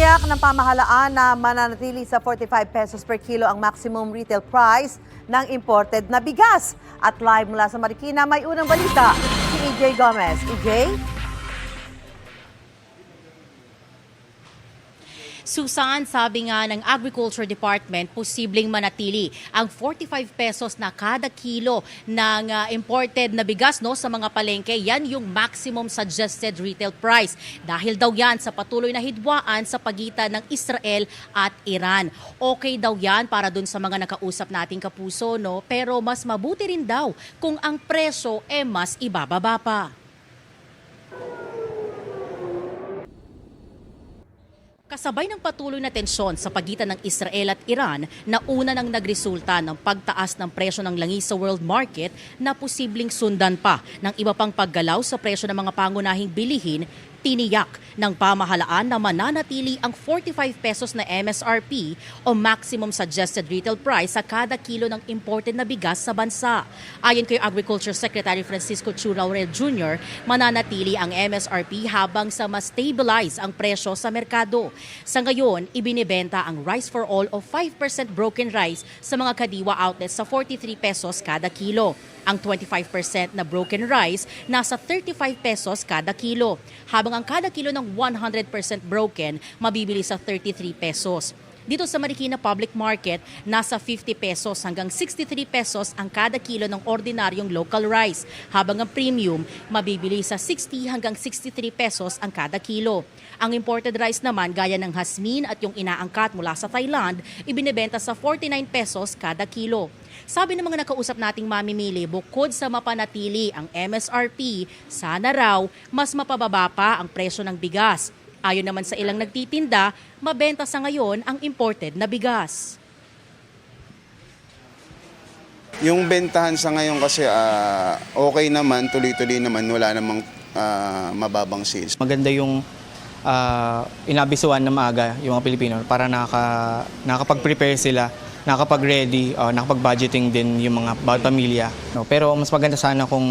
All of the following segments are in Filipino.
Tiniyak ng pamahalaan na mananatili sa 45 pesos per kilo ang maximum retail price ng imported na bigas. At live mula sa Marikina, may unang balita si EJ Gomez. EJ? Susan, sabi nga ng Agriculture Department, posibleng manatili ang 45 pesos na kada kilo ng imported na bigas sa mga palengke. Yan yung maximum suggested retail price. Dahil daw yan sa patuloy na hidwaan sa pagitan ng Israel at Iran. Okay daw yan para dun sa mga nakausap nating kapuso, pero mas mabuti rin daw kung ang presyo mas ibababa pa. Kasabay ng patuloy na tensyon sa pagitan ng Israel at Iran na una nang nagresulta ng pagtaas ng presyo ng langis sa world market na posibleng sundan pa ng iba pang paggalaw sa presyo ng mga pangunahing bilihin, tiniyak ng pamahalaan na mananatili ang 45 pesos na MSRP o maximum suggested retail price sa kada kilo ng imported na bigas sa bansa. Ayon kay Agriculture Secretary Francisco Chu Laurel Jr., mananatili ang MSRP habang sa mas stabilize ang presyo sa merkado. Sa ngayon, ibinibenta ang Rice for All o 5% broken rice sa mga kadiwa outlets sa 43 pesos kada kilo. Ang 25% na broken rice nasa 35 pesos kada kilo, habang ang kada kilo ng 100% broken mabibili sa 33 pesos. Dito sa Marikina Public Market, nasa 50 pesos hanggang 63 pesos ang kada kilo ng ordinaryong local rice, habang ang premium mabibili sa 60 hanggang 63 pesos ang kada kilo. Ang imported rice naman gaya ng hasmin at yung inaangkat mula sa Thailand, ibinebenta sa 49 pesos kada kilo. Sabi ng mga nakausap nating mamimili, bukod sa mapanatili ang MSRP, sana raw mas mapababa pa ang presyo ng bigas. Ayon naman sa ilang nagtitinda, mabenta sa ngayon ang imported na bigas. Yung bentahan sa ngayon kasi okay naman, tuloy-tuloy naman, wala namang mababang sales. Maganda yung inabisuan na maaga yung mga Pilipino para nakapag-prepare sila, nakapag-ready, nakapag-budgeting din yung mga bawat pamilya. Pero mas maganda sana kung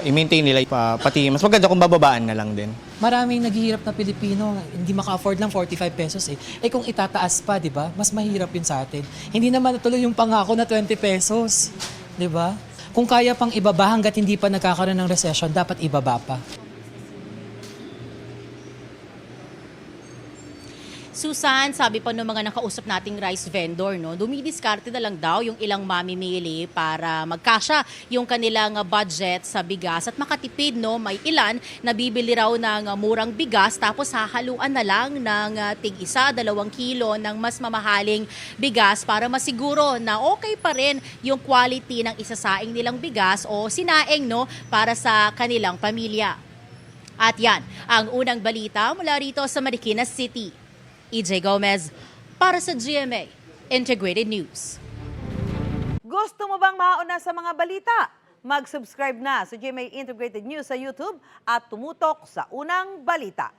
i-maintain nila, pati mas maganda kung bababaan na lang din. Maraming naghihirap na Pilipino, hindi maka-afford lang 45 pesos eh. Eh kung itataas pa, di ba? Mas mahirap yun sa atin. Hindi naman natuloy yung pangako na 20 pesos, di ba? Kung kaya pang ibaba hanggat hindi pa nagkakaroon ng recession, dapat ibaba pa. Susan, sabi pa ng mga nakausap nating rice vendor, dumidiskarte na lang daw yung ilang mamimili para magkasya yung kanilang budget sa bigas at makatipid. May ilan na bibili raw ng murang bigas tapos hahaluan na lang ng tig-1, 2 kilo ng mas mamahaling bigas para masiguro na okay pa rin yung quality ng isasaing nilang bigas o sinaing para sa kanilang pamilya. At yan, ang unang balita mula rito sa Marikina City. EJ Gomez para sa GMA Integrated News. Gusto mo bang mauna sa mga balita? Mag-subscribe na sa GMA Integrated News sa YouTube at tumutok sa unang balita.